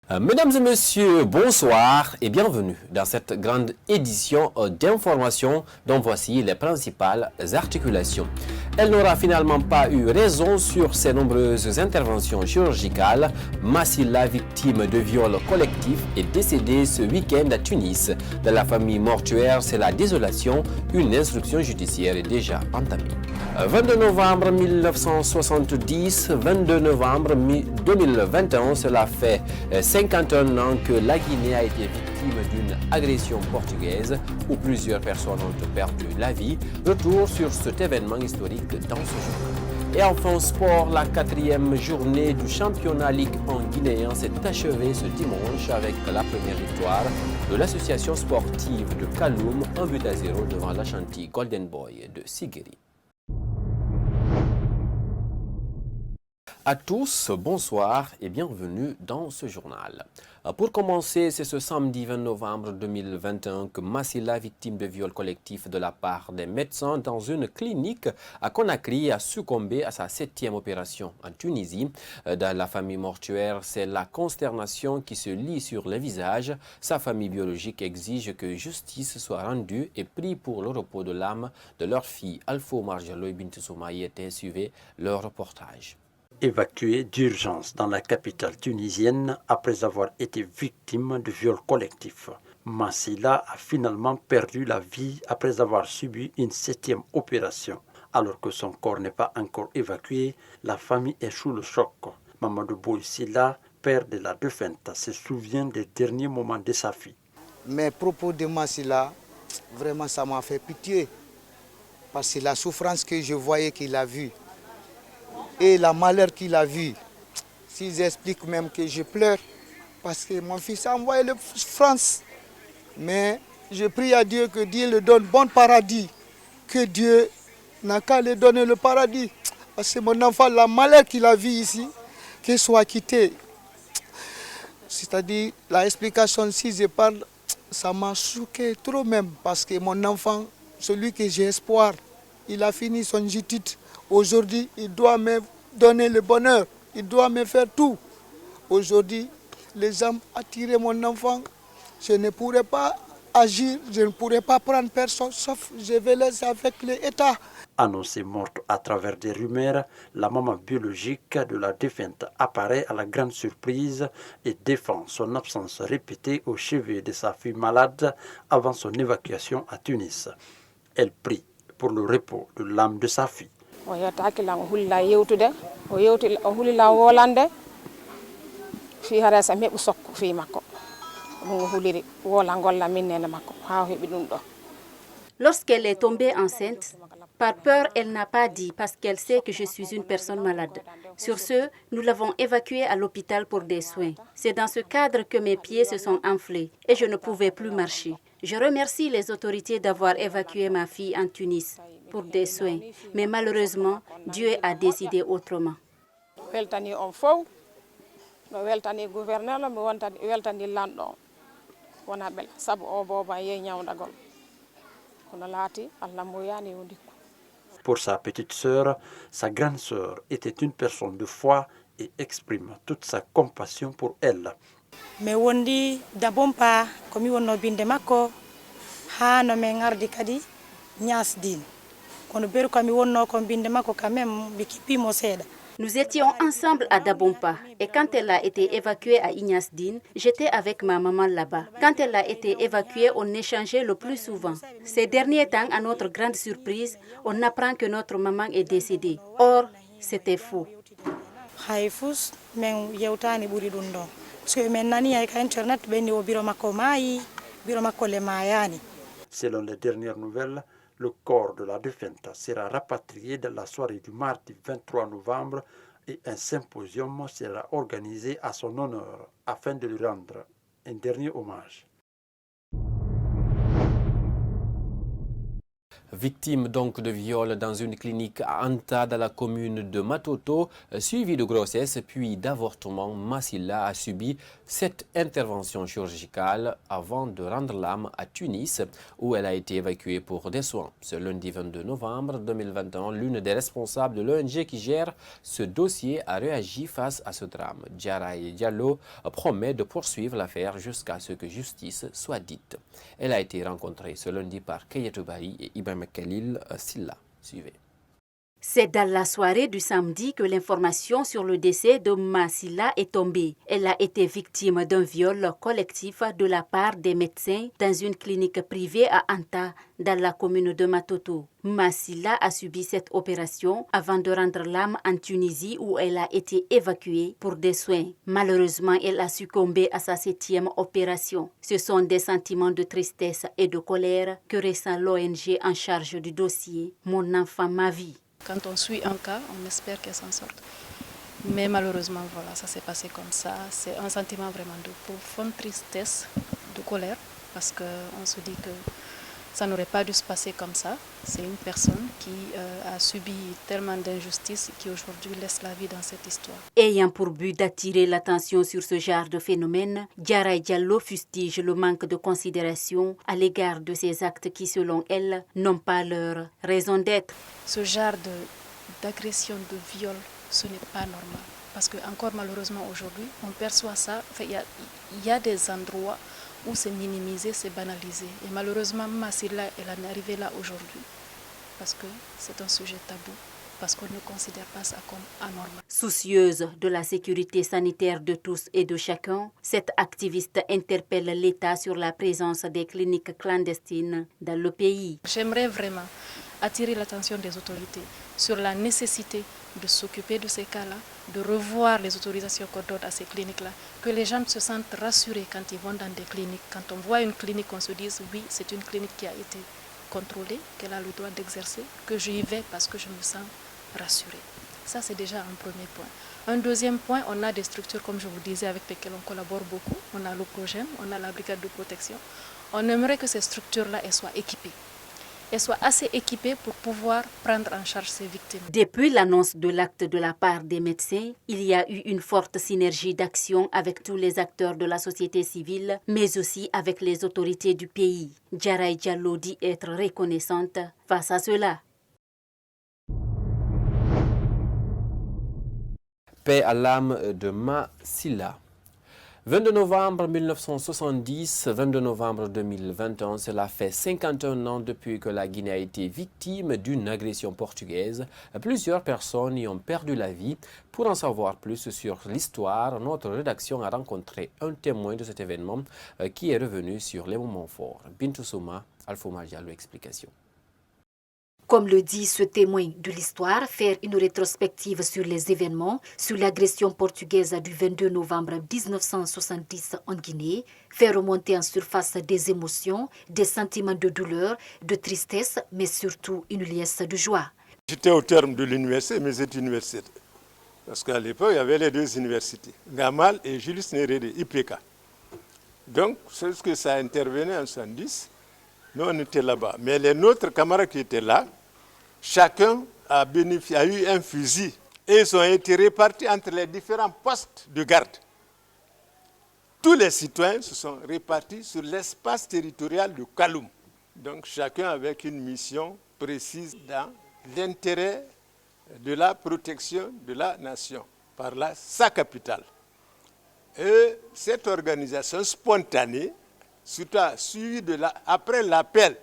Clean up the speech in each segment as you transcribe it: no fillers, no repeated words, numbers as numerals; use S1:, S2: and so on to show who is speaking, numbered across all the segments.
S1: Mesdames et messieurs, bonsoir et bienvenue dans cette grande édition d'information dont voici les principales articulations. Elle n'aura finalement pas eu raison sur ses nombreuses interventions chirurgicales. Massila, victime de viol collectif, est décédée ce week-end à Tunis. De la famille mortuaire, c'est la désolation. Une instruction judiciaire est déjà entamée. 22 novembre 1970, 22 novembre 2021, cela fait 51 ans que la Guinée a été victime d'une agression portugaise où plusieurs personnes ont perdu la vie. Retour sur cet événement historique dans ce jour. Et enfin, sport, la 4e journée du championnat Ligue 1 guinéen s'est achevée ce dimanche avec la première victoire de l'association sportive de Kaloum, 1-0 devant l'Ashanti Golden Boy de Sigiri. À tous, bonsoir et bienvenue dans ce journal. Pour commencer, c'est ce samedi 20 novembre 2021 que Massila, victime de viol collectif de la part des médecins dans une clinique à Conakry, a succombé à sa 7e opération en Tunisie. Dans la famille mortuaire, c'est la consternation qui se lit sur le visage. Sa famille biologique exige que justice soit rendue et prie pour le repos de l'âme de leur fille Alpha Marjaloy Bint Soumaï. Suivez leur reportage.
S2: Évacué d'urgence dans la capitale tunisienne après avoir été victime de viol collectif. Massila a finalement perdu la vie après avoir subi une 7e opération. Alors que son corps n'est pas encore évacué, la famille est sous le choc. Mamadou Boissila, père de la défunte, se souvient des derniers moments de sa fille.
S3: Mes propos de Massila, vraiment ça m'a fait pitié. Parce que la souffrance que je voyais qu'il a vue, et la malheur qu'il a vu, s'ils expliquent même que je pleure, parce que mon fils a envoyé le France. Mais je prie à Dieu que Dieu le donne bon paradis, que Dieu n'a qu'à lui donner le paradis. Parce que mon enfant, la malheur qu'il a vu ici, qu'il soit quitté. C'est-à-dire, l'explication, si je parle, ça m'a choqué trop même, parce que mon enfant, celui que j'ai espoir, il a fini son étude. Aujourd'hui, il doit me donner le bonheur, il doit me faire tout. Aujourd'hui, les gens attirent mon enfant, je ne pourrais pas agir, je ne pourrais pas prendre personne, sauf je vais laisser avec l'État.
S2: Annoncée morte à travers des rumeurs, la maman biologique de la défunte apparaît à la grande surprise et défend son absence répétée au chevet de sa fille malade avant son évacuation à Tunis. Elle prie pour le repos de l'âme de sa fille.
S4: O yetta hakkilan o hullila yewtude o hulila wolande fi hara sa heɓi sokko fi makko ɗum o huliri wola golla minnene makko ha o heɓi ɗum ɗo.
S5: Lorsqu'elle est tombée enceinte, par peur, elle n'a pas dit parce qu'elle sait que je suis une personne malade. Sur ce, nous l'avons évacuée à l'hôpital pour des soins. C'est dans ce cadre que mes pieds se sont enflés et je ne pouvais plus marcher. Je remercie les autorités d'avoir évacué ma fille en Tunis pour des soins. Mais malheureusement, Dieu a décidé autrement.
S4: Weltani on fof no weltani gouverneur mi weltani lanɗo wona bel sabu o boba yeyi ñawdagol kono laati Allah mo yani o dikku.
S2: Pour sa petite sœur, sa grande sœur était une personne de foi et exprime toute sa compassion pour elle.
S6: Mi wondi Dabompa ko mi wonno binde makko ha no min ardi kadi ñasdin kono beru ko mi wonno ko binde makko quand même bi kippimo seeɗa.
S5: Nous étions ensemble à Dabompa et quand elle a été évacuée à Ignasdine, j'étais avec ma maman là-bas. Quand elle a été évacuée, on échangeait le plus souvent. Ces derniers temps, à notre grande surprise, on apprend que notre maman est décédée. Or, c'était faux.
S6: Haifus men yewtani ɓuri ɗum ɗon parce que men nani ay ka internet ɓenni o biro makko maayi biro makko le mayani.
S2: Selon les dernières nouvelles, le corps de la défunte sera rapatrié dans la soirée du mardi 23 novembre et un symposium sera organisé à son honneur afin de lui rendre un dernier hommage.
S1: Victime donc de viol dans une clinique à Anta dans la commune de Matoto, suivi de grossesse puis d'avortement, Massila a subi 7 interventions chirurgicales avant de rendre l'âme à Tunis où elle a été évacuée pour des soins. Ce lundi 22 novembre 2021, l'une des responsables de l'ONG qui gère ce dossier a réagi face à ce drame. Diaraye Diallo promet de poursuivre l'affaire jusqu'à ce que justice soit dite. Elle a été rencontrée ce lundi par Keyetou Bari et Ibrahim Khalil Silla. Suivez.
S5: C'est dans la soirée du samedi que l'information sur le décès de Massila est tombée. Elle a été victime d'un viol collectif de la part des médecins dans une clinique privée à Anta, dans la commune de Matoto. Massila a subi cette opération avant de rendre l'âme en Tunisie où elle a été évacuée pour des soins. Malheureusement, elle a succombé à sa 7e opération. Ce sont des sentiments de tristesse et de colère que ressent l'ONG en charge du dossier « Mon enfant, ma vie ».
S7: Quand on suit un cas, on espère qu'elle s'en sorte. Mais malheureusement, voilà, ça s'est passé comme ça. C'est un sentiment vraiment de profonde tristesse, de colère, parce qu'on se dit que ça n'aurait pas dû se passer comme ça. C'est une personne qui a subi tellement d'injustices et qui aujourd'hui laisse la vie dans cette histoire.
S5: Ayant pour but d'attirer l'attention sur ce genre de phénomène, Diaraye Diallo fustige le manque de considération à l'égard de ces actes qui, selon elle, n'ont pas leur raison d'être.
S7: Ce genre d'agression, de viol, ce n'est pas normal. Parce que encore malheureusement aujourd'hui, on perçoit ça. Il y a des endroits où c'est minimisé, c'est banalisé. Et malheureusement, Massila, elle en est arrivée là aujourd'hui. Parce que c'est un sujet tabou, parce qu'on ne considère pas ça comme anormal.
S5: Soucieuse de la sécurité sanitaire de tous et de chacun, cette activiste interpelle l'État sur la présence des cliniques clandestines dans le pays.
S7: J'aimerais vraiment attirer l'attention des autorités sur la nécessité de s'occuper de ces cas-là, de revoir les autorisations qu'on donne à ces cliniques-là, que les gens se sentent rassurés quand ils vont dans des cliniques. Quand on voit une clinique, on se dise oui, c'est une clinique qui a été contrôlée, qu'elle a le droit d'exercer, que j'y vais parce que je me sens rassurée. Ça, c'est déjà un premier point. Un deuxième point, on a des structures, comme je vous disais, avec lesquelles on collabore beaucoup. On a l'OPROGEM, on a la brigade de protection. On aimerait que ces structures-là soient équipées. Elles soient assez équipées pour pouvoir prendre en charge ces victimes.
S5: Depuis l'annonce de l'acte de la part des médecins, il y a eu une forte synergie d'action avec tous les acteurs de la société civile, mais aussi avec les autorités du pays. Diaraye Diallo dit être reconnaissante face à cela.
S1: Paix à l'âme de Massila. 22 novembre 1970, 22 novembre 2021, cela fait 51 ans depuis que la Guinée a été victime d'une agression portugaise. Plusieurs personnes y ont perdu la vie. Pour en savoir plus sur l'histoire, notre rédaction a rencontré un témoin de cet événement qui est revenu sur les moments forts. Bintou Souma, Alfouma Diallo, explication.
S5: Comme le dit ce témoin de l'histoire, faire une rétrospective sur les événements, sur l'agression portugaise du 22 novembre 1970 en Guinée, faire remonter en surface des émotions, des sentiments de douleur, de tristesse, mais surtout une liesse de joie.
S8: J'étais au terme de l'université, mes études universitaires. Parce qu'à l'époque, il y avait les deux universités, Gamal et Julius Nyerere, IPK. Donc, c'est ce que ça intervenait en 70. Nous, on était là-bas. Mais les nôtres camarades qui étaient là, chacun a eu un fusil. Et ils ont été répartis entre les différents postes de garde. Tous les citoyens se sont répartis sur l'espace territorial de Kaloum. Donc chacun avec une mission précise dans l'intérêt de la protection de la nation, par là sa capitale. Et cette organisation spontanée, surtout suivi après l'appel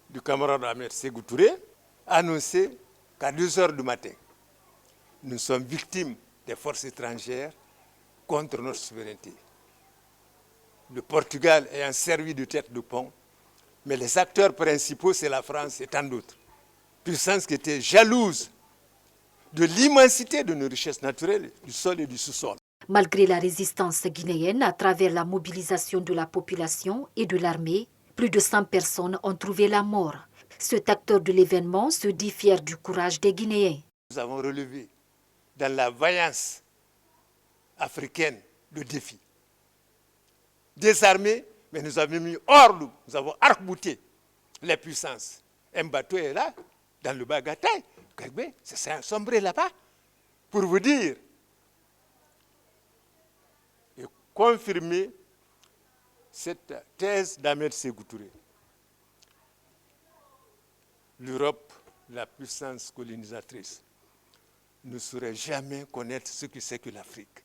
S8: du camarade Ahmed Sékou Touré, annoncé qu'à 2 heures du matin, nous sommes victimes des forces étrangères contre notre souveraineté. Le Portugal ayant servi de tête de pont, mais les acteurs principaux, c'est la France et tant d'autres. Puissance qui était jalouse de l'immensité de nos richesses naturelles, du sol et du sous-sol.
S5: Malgré la résistance guinéenne à travers la mobilisation de la population et de l'armée, plus de 100 personnes ont trouvé la mort. Cet acteur de l'événement se dit fier du courage des Guinéens.
S8: Nous avons relevé dans la vaillance africaine le défi. Désarmés, mais nous avons mis hors nous, nous avons arc-bouté les puissances. Un bateau est là, dans le Bagatai. C'est sombré là-bas. Pour vous dire et confirmer cette thèse d'Ahmed Sékou Touré. L'Europe, la puissance colonisatrice, ne saurait jamais connaître ce que c'est que l'Afrique.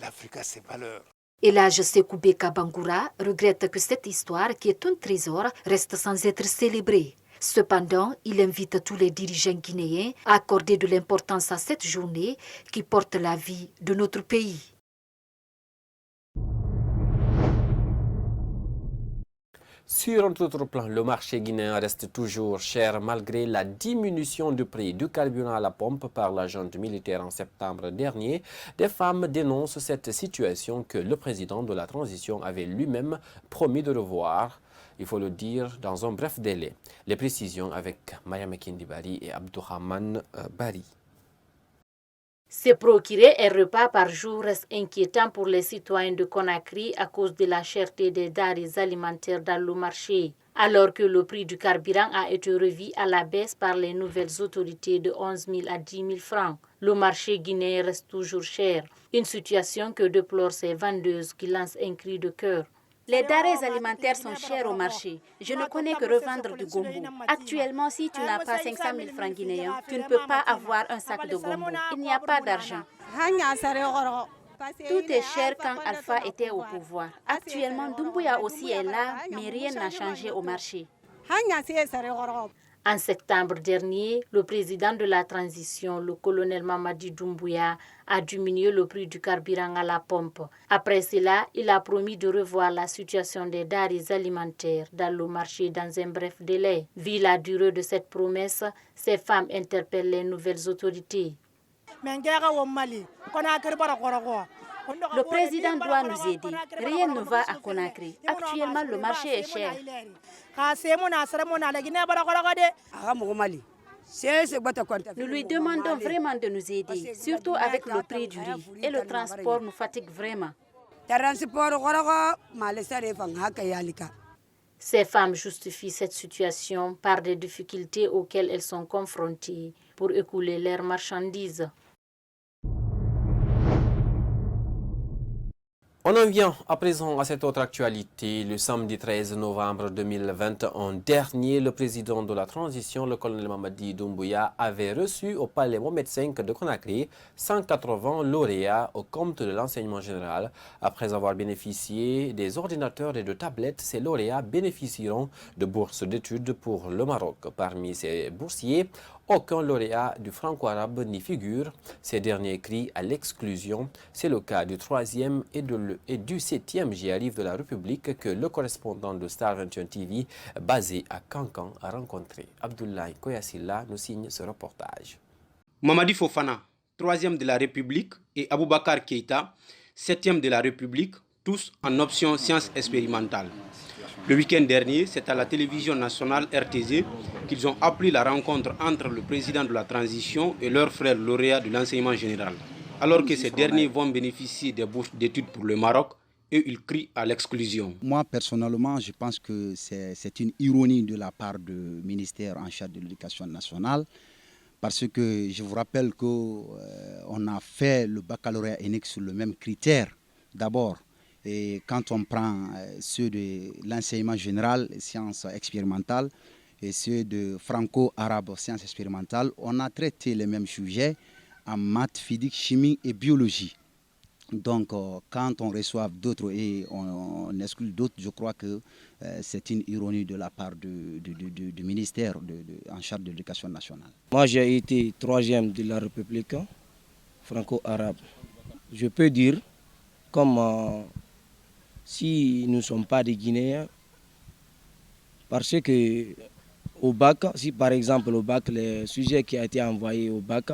S8: L'Afrique a ses valeurs.
S5: Elhadji Sékou Beka Bangoura regrette que cette histoire, qui est un trésor, reste sans être célébrée. Cependant, il invite tous les dirigeants guinéens à accorder de l'importance à cette journée qui porte la vie de notre pays.
S1: Sur un autre plan, le marché guinéen reste toujours cher malgré la diminution du prix du carburant à la pompe par la junte militaire en septembre dernier. Des femmes dénoncent cette situation que le président de la transition avait lui-même promis de revoir, il faut le dire, dans un bref délai. Les précisions avec Maya Mekindi Bari et Abdourahmane Bari.
S5: Se procurer un repas par jour reste inquiétant pour les citoyens de Conakry à cause de la cherté des denrées alimentaires dans le marché. Alors que le prix du carburant a été revu à la baisse par les nouvelles autorités de 11 000 à 10 000 francs, le marché guinéen reste toujours cher. Une situation que déplorent ces vendeuses qui lancent un cri de cœur. Les denrées alimentaires sont chères au marché. Je ne connais que revendre du gombo. Actuellement, si tu n'as pas 500 000 francs guinéens, tu ne peux pas avoir un sac de gombo. Il n'y a pas d'argent. Tout est cher quand Alpha était au pouvoir. Actuellement, Doumbouya aussi est là, mais rien n'a changé au marché. En septembre dernier, le président de la transition, le colonel Mamadi Doumbouya, a diminué le prix du carburant à la pompe. Après cela, il a promis de revoir la situation des denrées alimentaires dans le marché dans un bref délai. Vu la durée de cette promesse, ces femmes interpellent les nouvelles autorités. Le président doit nous aider. Rien ne va à Conakry. Actuellement, le marché est cher. Nous lui demandons vraiment de nous aider, surtout avec le prix du riz. Et le transport nous fatigue vraiment. Ces femmes justifient cette situation par des difficultés auxquelles elles sont confrontées pour écouler leurs marchandises.
S1: On en vient à présent à cette autre actualité. Le samedi 13 novembre 2021 dernier, le président de la transition, le colonel Mamadi Doumbouya, avait reçu au palais Mohamed V de Conakry 180 lauréats au compte de l'enseignement général. Après avoir bénéficié des ordinateurs et de tablettes, ces lauréats bénéficieront de bourses d'études pour le Maroc. Parmi ces boursiers, aucun lauréat du franco-arabe n'y figure. Ces derniers crient à l'exclusion. C'est le cas du 3e et du 7e JARIF de la République que le correspondant de Star 21 TV, basé à Cancan, a rencontré. Abdoulaye Koyassila nous signe ce reportage.
S9: Mamadi Fofana, 3e de la République, et Aboubakar Keïta, 7e de la République, tous en option sciences expérimentales. Le week-end dernier, c'est à la télévision nationale RTZ qu'ils ont appris la rencontre entre le président de la transition et leur frère lauréat de l'enseignement général. Alors que ces derniers vont bénéficier des bourses d'études pour le Maroc, eux, ils crient à l'exclusion.
S10: Moi, personnellement, je pense que c'est une ironie de la part du ministère en charge de l'éducation nationale, parce que je vous rappelle qu'on a fait le baccalauréat ENIC sur le même critère d'abord. Et quand on prend ceux de l'enseignement général, sciences expérimentales, et ceux de franco-arabe, sciences expérimentales, on a traité les mêmes sujets en maths, physique, chimie et biologie. Donc, quand on reçoit d'autres et on exclut d'autres, je crois que c'est une ironie de la part du ministère en charge de l'éducation nationale.
S11: Moi, j'ai été 3e de la République franco-arabe. Je peux dire, comme si nous ne sommes pas des Guinéens, parce que au bac, si par exemple au bac, les sujets qui ont été envoyés au bac,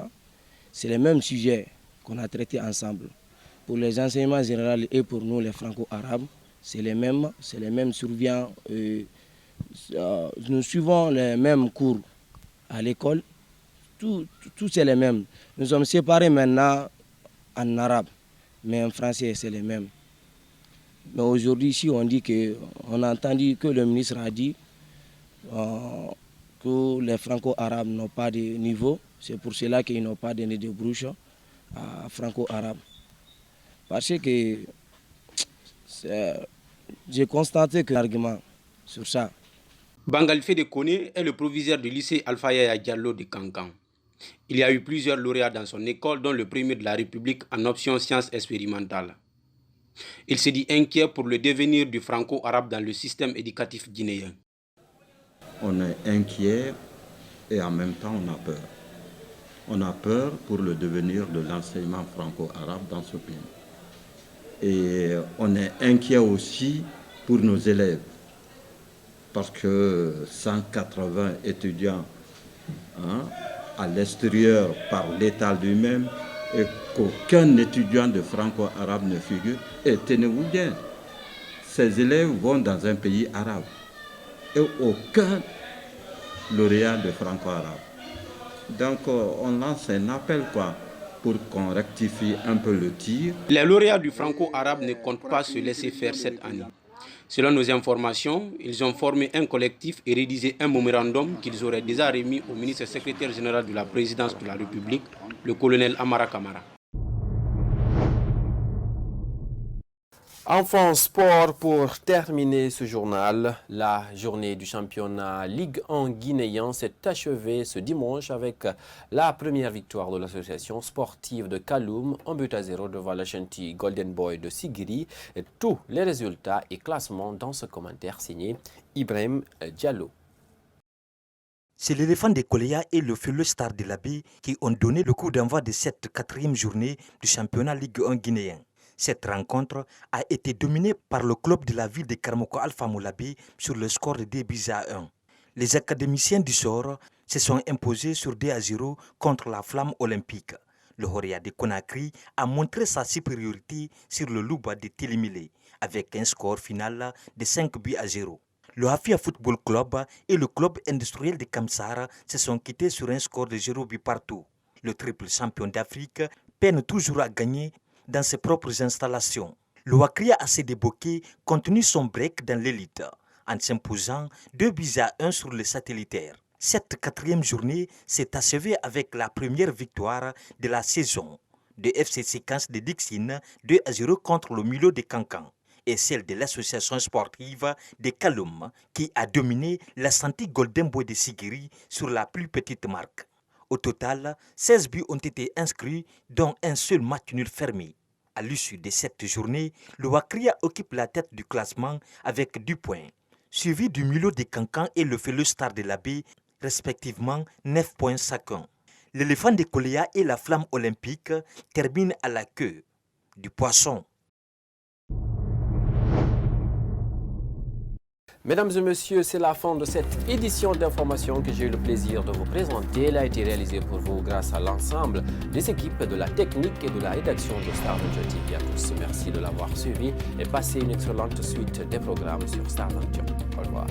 S11: c'est les mêmes sujets qu'on a traités ensemble. Pour les enseignements généraux et pour nous les franco-arabes, c'est les mêmes survient. Nous suivons les mêmes cours à l'école, tout c'est les mêmes. Nous sommes séparés maintenant en arabe, mais en français c'est les mêmes. Mais aujourd'hui, si on dit on a entendu que le ministre a dit que que les franco-arabes n'ont pas de niveau. C'est pour cela qu'ils n'ont pas donné de bouche à franco-arabes. Parce que j'ai constaté que l'argument sur ça.
S9: Bangal Fede Kone est le proviseur du lycée Alpha Yaya Diallo de Kankan. Il y a eu plusieurs lauréats dans son école, dont le premier de la République en option sciences expérimentales. Il se dit inquiet pour le devenir du franco-arabe dans le système éducatif guinéen.
S12: On est inquiet et en même temps on a peur. On a peur pour le devenir de l'enseignement franco-arabe dans ce pays. Et on est inquiet aussi pour nos élèves, parce que 180 étudiants à l'extérieur par l'État lui-même et qu'aucun étudiant de franco-arabe ne figure. Et tenez-vous bien, ces élèves vont dans un pays arabe et aucun lauréat de franco-arabe. Donc on lance un appel pour qu'on rectifie un peu le tir.
S9: Les lauréats du franco-arabe ne comptent pas se laisser faire cette année. Selon nos informations, ils ont formé un collectif et rédigé un mémorandum qu'ils auraient déjà remis au ministre secrétaire général de la présidence de la République, le colonel Amara Kamara.
S1: Enfin, sport pour terminer ce journal. La journée du championnat Ligue 1 guinéen s'est achevée ce dimanche avec la première victoire de l'association sportive de Kaloum, 1-0 devant l'Ashanti Golden Boy de Sigiri. Et tous les résultats et classements dans ce commentaire signé Ibrahim Diallo.
S13: C'est l'éléphant des Koléa et le feu Star de la Baie qui ont donné le coup d'envoi de cette 4e journée du championnat Ligue 1 guinéen. Cette rencontre a été dominée par le club de la ville de Karmoko Alpha Moulabi sur le score de 2-1. Les académiciens du sort se sont imposés sur 2-0 contre la Flamme olympique. Le Horia de Conakry a montré sa supériorité sur le Louba de Télimilé avec un score final de 5-0. Le Hafia Football Club et le club industriel de Kamsara se sont quittés sur un score de 0 buts partout. Le triple champion d'Afrique peine toujours à gagner dans ses propres installations. Le Wakria AC de Boké continue son break dans l'élite en s'imposant 2-1 sur le satellitaire. Cette 4e journée s'est achevée avec la première victoire de la saison de FC Séquence de Dixine 2-0 contre le Milo de Cancan et celle de l'association sportive de Kaloum qui a dominé la Santi Golden Boy de Sigiri sur la plus petite marque. Au total, 16 buts ont été inscrits, dont un seul match nul fermé. À l'issue de cette journée, le Wakria occupe la tête du classement avec 10 points, suivi du Milo de Cancan et le Feu Star de la Baie, respectivement 9 points chacun. L'éléphant de Koléa et la Flamme olympique terminent à la queue du poisson.
S1: Mesdames et messieurs, c'est la fin de cette édition d'information que j'ai eu le plaisir de vous présenter. Elle a été réalisée pour vous grâce à l'ensemble des équipes de la technique et de la rédaction de Star Radio TV. À tous, merci de l'avoir suivi et passez une excellente suite des programmes sur Star Radio. Au revoir.